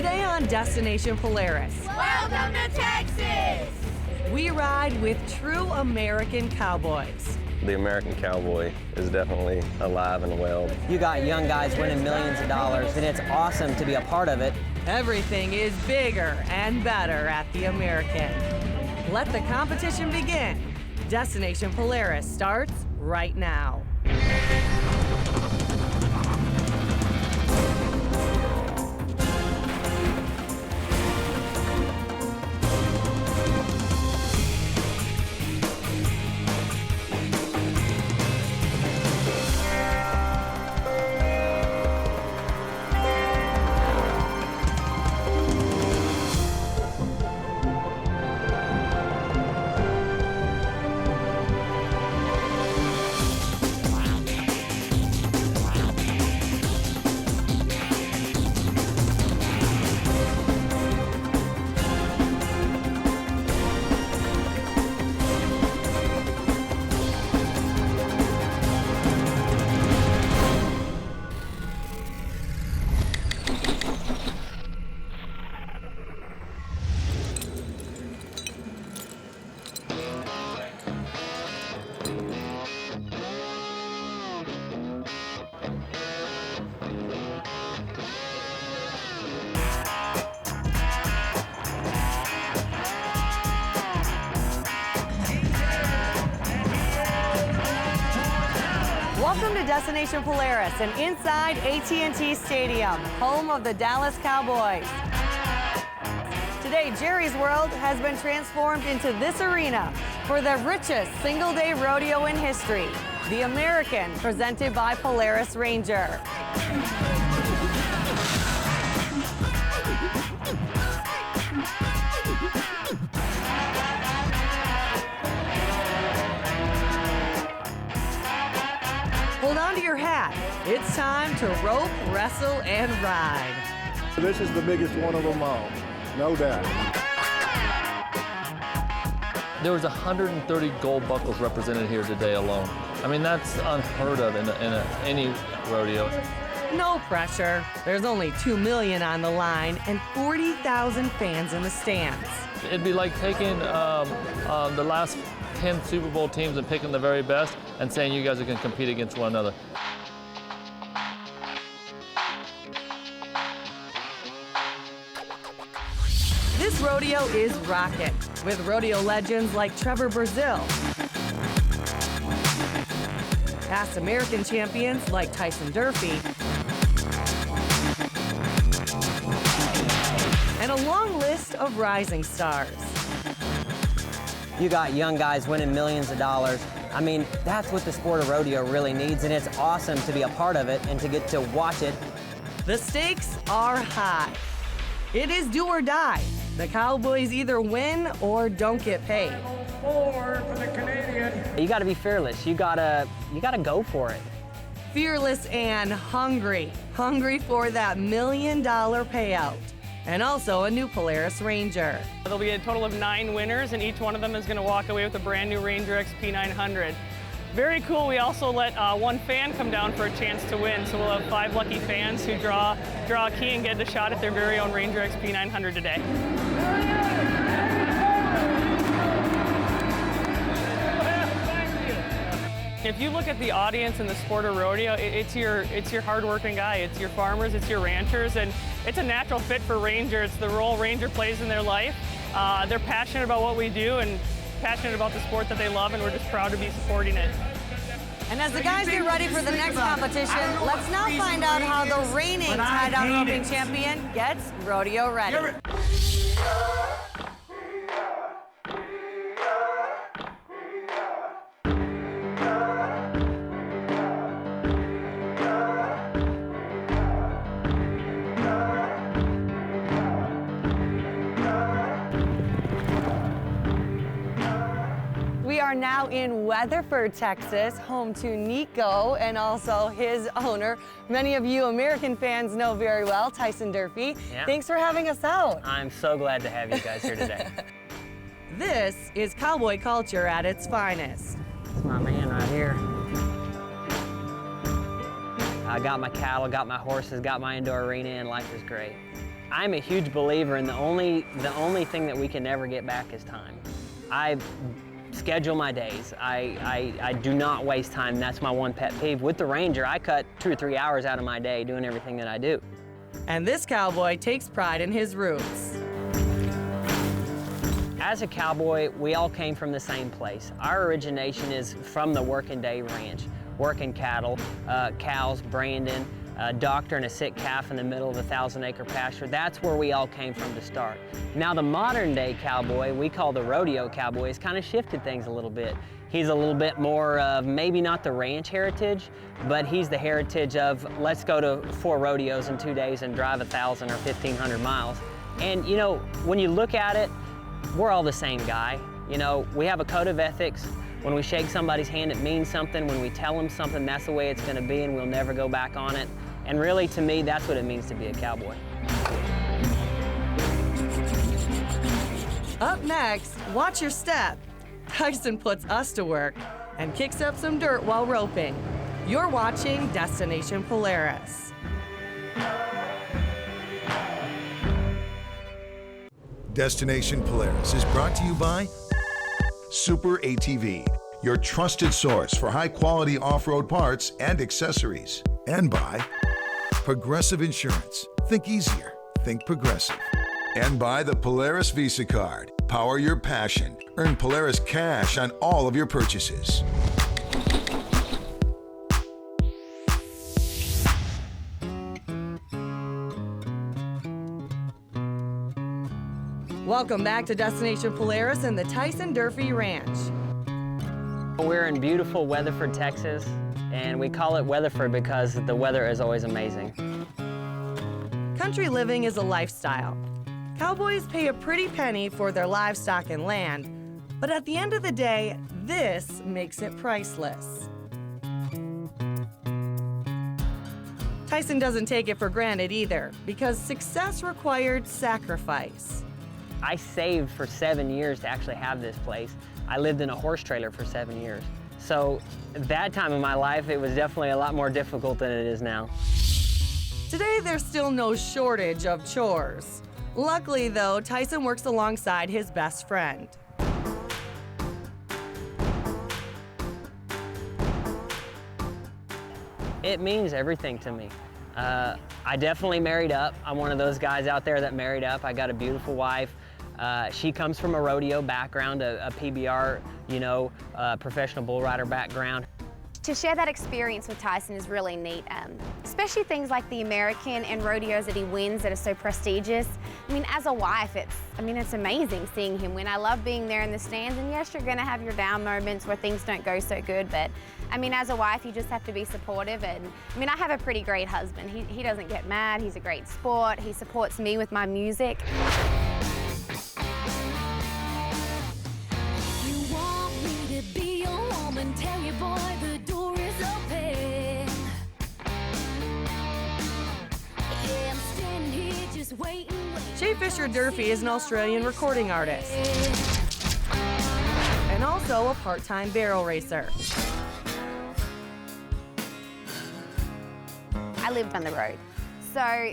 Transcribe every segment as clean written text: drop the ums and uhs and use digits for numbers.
Today on Destination Polaris, Welcome to Texas! we ride with true American cowboys. The American cowboy is definitely alive and well. You got young guys winning millions of dollars, and it's awesome to be a part of it. Everything is bigger and better at the American. Let the competition begin. Destination Polaris starts right now. Welcome to Destination Polaris and inside AT&T Stadium, home of the Dallas Cowboys. Today, Jerry's World has been transformed into this arena for the richest single-day rodeo in history, the American, presented by Polaris Ranger. Hold on to your hat. It's time to rope, wrestle, and ride. This is the biggest one of them all, no doubt. There was 130 gold buckles represented here today alone. I mean, that's unheard of in any rodeo. No pressure. There's only 2 million on the line and 40,000 fans in the stands. It'd be like taking the last 10 Super Bowl teams and picking the very best and saying you guys are going to compete against one another. This rodeo is rockin', with rodeo legends like Trevor Brazil, past American champions like Tyson Durfee, and a long list of rising stars. You got young guys winning millions of dollars. I mean, that's what the sport of rodeo really needs, and it's awesome to be a part of it and to get to watch it. The stakes are high. It is do or die. The Cowboys either win or don't get paid. Four for the Canadian. You got to be fearless. You gotta go for it. Fearless and hungry. Hungry for that $1 million payout. And also a new Polaris Ranger. There'll be a total of 9 winners, and each one of them is going to walk away with a brand new Ranger XP 900. Very cool. We also let one fan come down for a chance to win, so we'll have 5 lucky fans who draw a key and get a shot at their very own Ranger XP 900 today. If you look at the audience in the sport of rodeo, it's your hard-working guy, it's your farmers, it's your ranchers, and it's a natural fit for Ranger. It's the role Ranger plays in their life. They're passionate about what we do and passionate about the sport that they love, and we're just proud to be supporting it. And as the guys get ready for the next competition, let's now find out how the reigning tie-down roping champion gets rodeo ready. We are now in Weatherford, Texas, home to Nico and also his owner. Many of you American fans know very well, Tyson Durfee. Yeah. Thanks for having us out. I'm so glad to have you guys here today. This is cowboy culture at its finest. That's my man right here. I got my cattle, got my horses, got my indoor arena, and life is great. I'm a huge believer in the only thing that we can never get back is time. I schedule my days. I do not waste time. That's my one pet peeve. With the Ranger, I cut 2 or 3 hours out of my day doing everything that I do. And this cowboy takes pride in his roots. As a cowboy, we all came from the same place. Our origination is from the working day ranch, working cattle, cows, branding, doctoring a sick calf in the middle of a 1,000-acre pasture. That's where we all came from to start. Now the modern day cowboy, we call the rodeo cowboy, has kind of shifted things a little bit. He's a little bit more of maybe not the ranch heritage, but he's the heritage of let's go to 4 rodeos in 2 days and drive 1,000 or 1,500 miles. And you know, when you look at it, we're all the same guy. You know, we have a code of ethics. When we shake somebody's hand, it means something. When we tell them something, that's the way it's gonna be and we'll never go back on it. And really, to me, that's what it means to be a cowboy. Up next, watch your step. Tyson puts us to work and kicks up some dirt while roping. You're watching Destination Polaris. Destination Polaris is brought to you by Super ATV, your trusted source for high-quality off-road parts and accessories. And by Progressive Insurance. Think easier. Think Progressive. And by the Polaris Visa Card. Power your passion. Earn Polaris cash on all of your purchases. Welcome back to Destination Polaris and the Tyson Durfee Ranch. We're in beautiful Weatherford, Texas, and we call it Weatherford because the weather is always amazing. Country living is a lifestyle. Cowboys pay a pretty penny for their livestock and land, but at the end of the day, this makes it priceless. Tyson doesn't take it for granted either, because success required sacrifice. I saved for 7 years to actually have this place. I lived in a horse trailer for 7 years. So that time in my life, it was definitely a lot more difficult than it is now. Today, there's still no shortage of chores. Luckily, though, Tyson works alongside his best friend. It means everything to me. I definitely married up. I'm one of those guys out there that married up. I got a beautiful wife. She comes from a rodeo background, a PBR, professional bull rider background. To share that experience with Tyson is really neat, especially things like the American and rodeos that he wins that are so prestigious. I mean, as a wife, it's amazing seeing him win. I love being there in the stands, and yes, you're gonna have your down moments where things don't go so good, but I mean, as a wife, you just have to be supportive, and I mean, I have a pretty great husband. He doesn't get mad, he's a great sport, he supports me with my music. You want me to be your woman, tell your boy the door is open. Yeah, I'm standing here just waiting. Shay Fisher Durfee is an Australian recording artist and also a part-time barrel racer. I lived on the road, so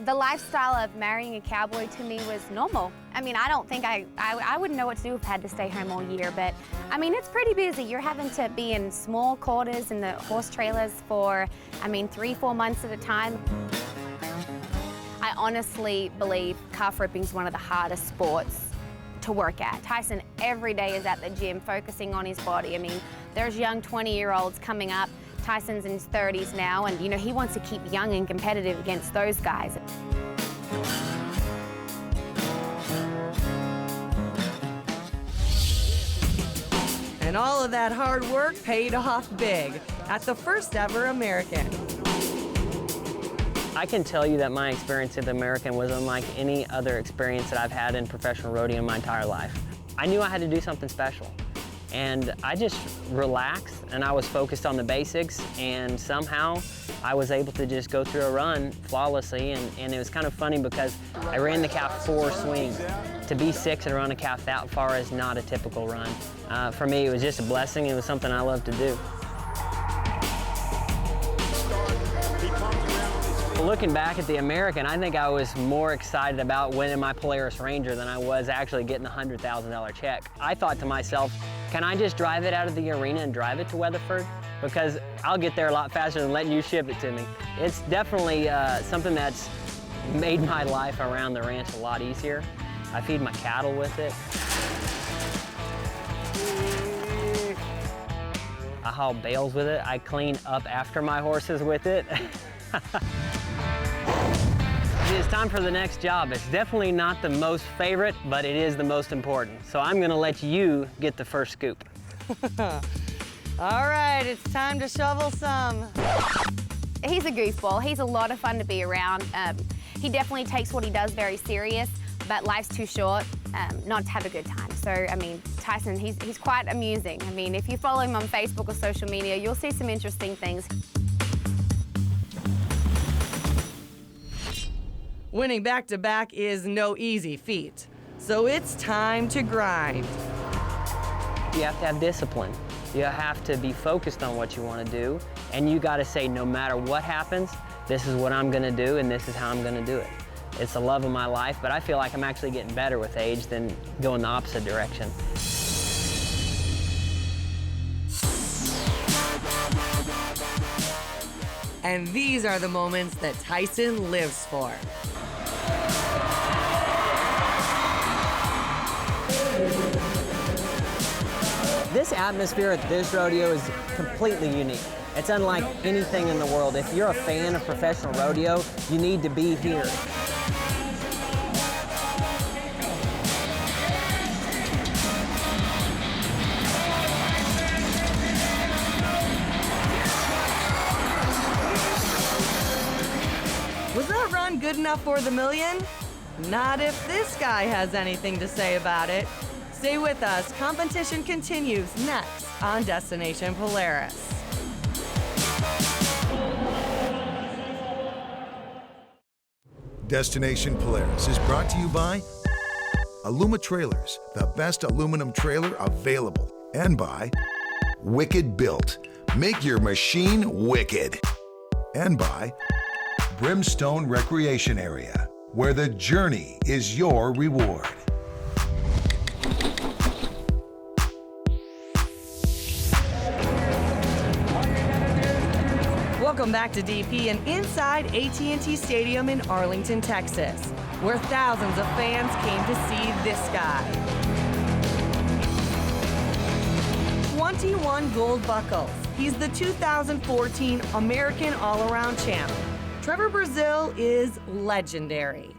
the lifestyle of marrying a cowboy to me was normal. I mean, I don't think I wouldn't know what to do if I had to stay home all year, but I mean, it's pretty busy. You're having to be in small quarters in the horse trailers for, 3-4 months at a time. I honestly believe calf roping is one of the hardest sports to work at. Tyson every day is at the gym focusing on his body. I mean, there's young 20-year-olds coming up. Tyson's in his 30s now, and he wants to keep young and competitive against those guys. And all of that hard work paid off big at the first ever American. I can tell you that my experience at the American was unlike any other experience that I've had in professional rodeo in my entire life. I knew I had to do something special. And I just relaxed and I was focused on the basics, and somehow I was able to just go through a run flawlessly, and it was kind of funny because I ran the calf 4 swings. To be 6 and run a calf that far is not a typical run. For me, it was just a blessing. It was something I loved to do. looking back at the American, I think I was more excited about winning my Polaris Ranger than I was actually getting a $100,000 check. I thought to myself, can I just drive it out of the arena and drive it to Weatherford? Because I'll get there a lot faster than letting you ship it to me. It's definitely something that's made my life around the ranch a lot easier. I feed my cattle with it. I haul bales with it. I clean up after my horses with it. It's time for the next job. It's definitely not the most favorite, but it is the most important. So I'm gonna let you get the first scoop. All right, it's time to shovel some. He's a goofball. He's a lot of fun to be around. He definitely takes what he does very serious, but life's too short not to have a good time. So, I mean, Tyson, he's quite amusing. I mean, if you follow him on Facebook or social media, you'll see some interesting things. Winning back-to-back is no easy feat, so it's time to grind. You have to have discipline. You have to be focused on what you want to do, and you got to say, no matter what happens, this is what I'm going to do, and this is how I'm going to do it. It's the love of my life, but I feel like I'm actually getting better with age than going the opposite direction. And these are the moments that Tyson lives for. This atmosphere at this rodeo is completely unique. It's unlike anything in the world. If you're a fan of professional rodeo, you need to be here. Was that run good enough for the million? Not if this guy has anything to say about it. Stay with us. Competition continues next on Destination Polaris. Destination Polaris is brought to you by Aluma Trailers, the best aluminum trailer available, and by Wicked Built. Make your machine wicked. And by Brimstone Recreation Area, where the journey is your reward. Welcome back to DP and inside AT&T Stadium in Arlington, Texas, where thousands of fans came to see this guy. 21 gold buckles. He's the 2014 American All-Around Champ. Trevor Brazil is legendary.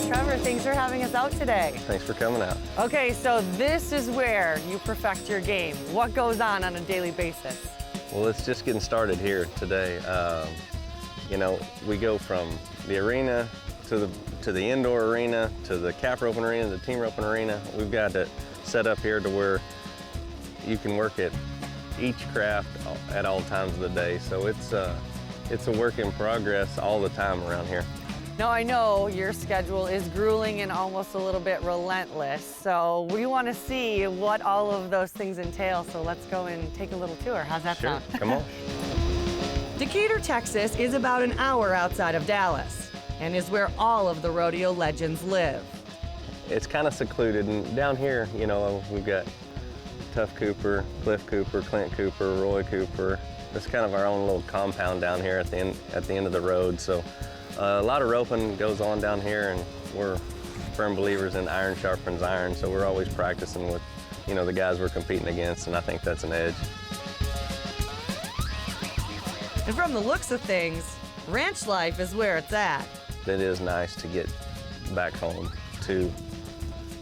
Trevor, thanks for having us out today. Thanks for coming out. Okay, so this is where you perfect your game. What goes on a daily basis? Well, it's just getting started here today. You know, we go from the arena to the indoor arena to the calf roping arena, the team roping arena. We've got it set up here to where you can work at each craft at all times of the day. So it's a work in progress all the time around here. Now, I know your schedule is grueling and almost a little bit relentless, so we want to see what all of those things entail, so let's go and take a little tour. How's that sound? Come on. Decatur, Texas is about an hour outside of Dallas and is where all of the rodeo legends live. It's kind of secluded, and down here, you know, we've got Tuff Cooper, Cliff Cooper, Clint Cooper, Roy Cooper. It's kind of our own little compound down here at the end of the road. So a lot of roping goes on down here, and we're firm believers in iron sharpens iron. So we're always practicing with, you know, the guys we're competing against, and I think that's an edge. And from the looks of things, ranch life is where it's at. It is nice to get back home to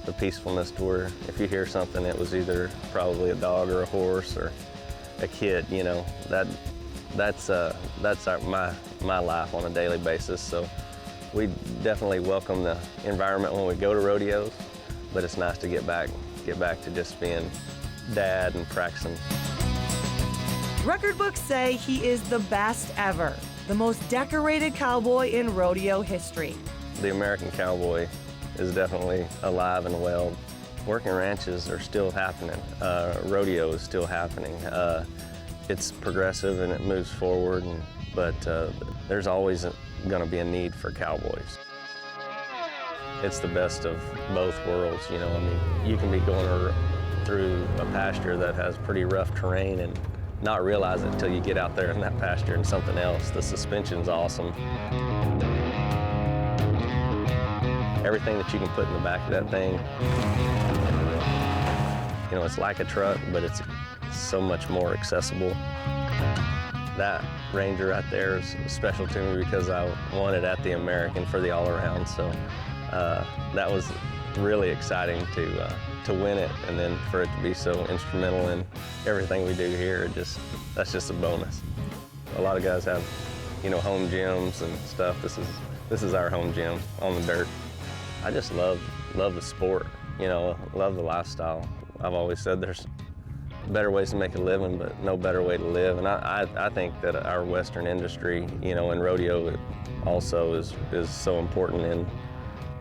the peacefulness to where if you hear something, it was either probably a dog or a horse or a kid, you know, that's my life on a daily basis. So we definitely welcome the environment when we go to rodeos, but it's nice to get back to just being dad and practicing. Record books say he is the best ever, the most decorated cowboy in rodeo history. The American cowboy is definitely alive and well. Working ranches are still happening. Rodeo is still happening. It's progressive and it moves forward, but there's always going to be a need for cowboys. It's the best of both worlds, you know. I mean, you can be going through a pasture that has pretty rough terrain and not realize it until you get out there in that pasture and something else. The suspension's awesome. Everything that you can put in the back of that thing, you know, it's like a truck, but it's so much more accessible. That Ranger right there is special to me because I won it at the American for the all-around, so that was really exciting to win it, and then for it to be so instrumental in everything we do here, that's just a bonus. A lot of guys have, you know, home gyms and stuff. This is our home gym on the dirt. I just love the sport, you know, love the lifestyle. I've always said there's better ways to make a living, but no better way to live. And I think that our Western industry, you know, and rodeo also is so important in,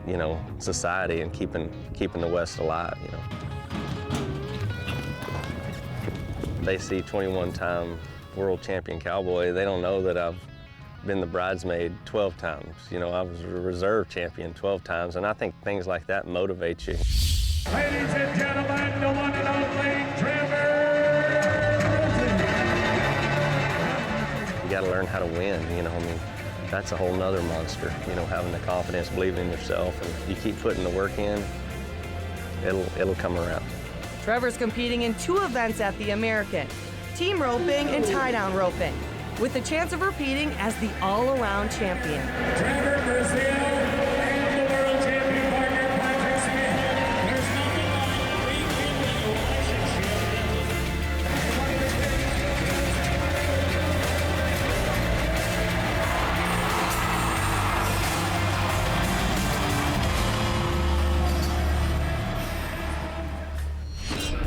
you know, society and keeping the West alive, you know. They see 21-time world champion cowboy. They don't know that I've been the bridesmaid 12 times. You know, I was a reserve champion 12 times, and I think things like that motivate you. Ladies and gentlemen, the one and only Trevor. You got to learn how to win, you know. I mean, that's a whole nother monster, you know, having the confidence, believing in yourself, and you keep putting the work in, it'll come around. Trevor's competing in 2 events at the American, team roping and tie-down roping, with the chance of repeating as the all-around champion. Trevor Brazil and the world champion partner, Patrick Smith. There's nothing like rekindling a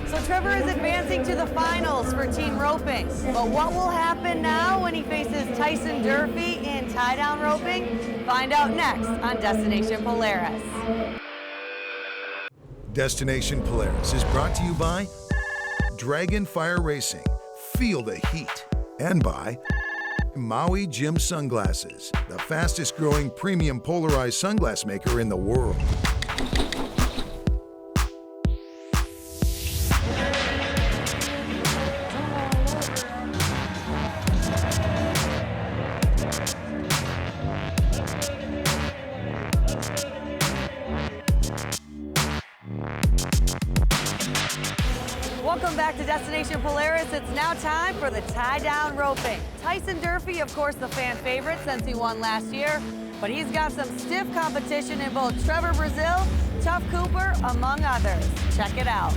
So Trevor is advancing to the finals for team roping. But what will happen now when he faces Tyson Durfee in tie-down roping? Find out next on Destination Polaris. Destination Polaris is brought to you by Dragon Fire Racing, feel the heat, and by Maui Jim Sunglasses, the fastest growing premium polarized sunglass maker in the world. Welcome back to Destination Polaris. It's now time for the tie-down roping. Tyson Durfee, of course, the fan favorite since he won last year, but he's got some stiff competition in both Trevor Brazil, Tough Cooper, among others. Check it out.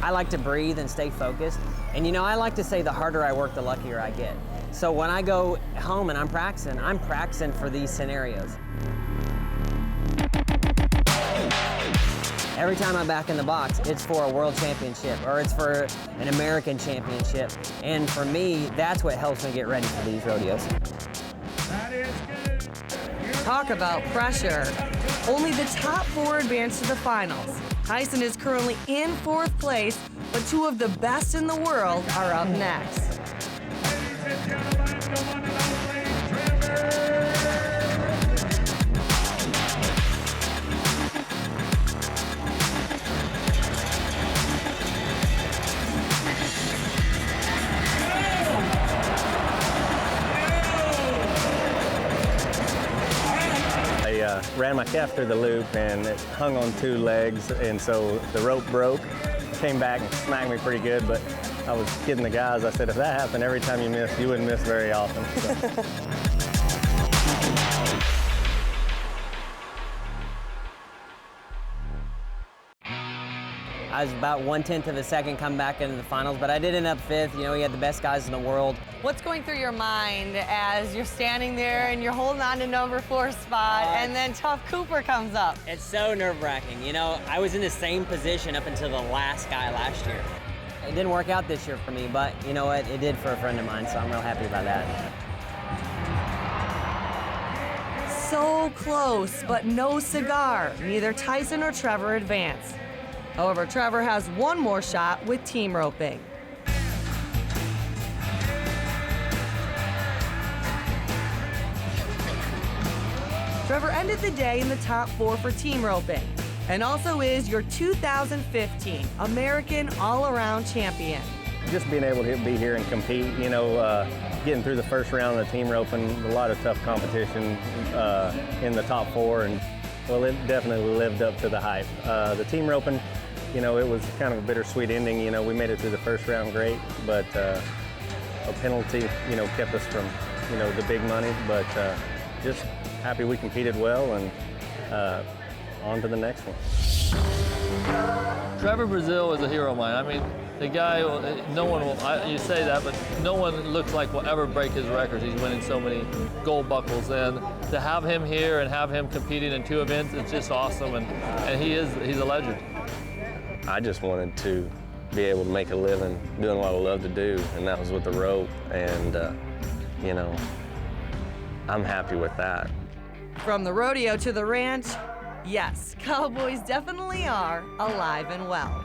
I like to breathe and stay focused. And you know, I like to say the harder I work, the luckier I get. So when I go home and I'm practicing for these scenarios. Every time I'm back in the box, it's for a world championship or it's for an American championship. And for me, that's what helps me get ready for these rodeos. Talk about pressure. Only the top 4 advance to the finals. Tyson is currently in 4th place, but 2 of the best in the world are up next. Ran my calf through the loop and it hung on 2 legs, and so the rope broke, came back and smacked me pretty good, but I was kidding the guys. I said, if that happened every time you missed, you wouldn't miss very often. So. I was about 1/10 of a second coming back into the finals, but I did end up 5th. You know, we had the best guys in the world. What's going through your mind as you're standing there and you're holding on to number 4 spot and then Tough Cooper comes up? It's so nerve-wracking. You know, I was in the same position up until the last guy last year. It didn't work out this year for me, but you know what? It did for a friend of mine, so I'm real happy about that. So close, but no cigar. Neither Tyson or Trevor advance. However, Trevor has one more shot with team roping. Trevor ended the day in the top 4 for team roping and also is your 2015 American All-Around Champion. Just being able to be here and compete, you know, getting through the first round of the team roping, a lot of tough competition in the top 4, and well, it definitely lived up to the hype. The team roping, you know, it was kind of a bittersweet ending. You know, we made it through the first round great, but a penalty, you know, kept us from, you know, the big money. But just happy we competed well, and on to the next one. Trevor Brazil is a hero of mine. I mean, the guy, no one will, you say that, but no one looks like will ever break his records. He's winning so many gold buckles, and to have him here and have him competing in 2 events, it's just awesome, and he's a legend. I just wanted to be able to make a living doing what I love to do, and that was with the rope, and you know, I'm happy with that. From the rodeo to the ranch, yes, Cowboys definitely are alive and well.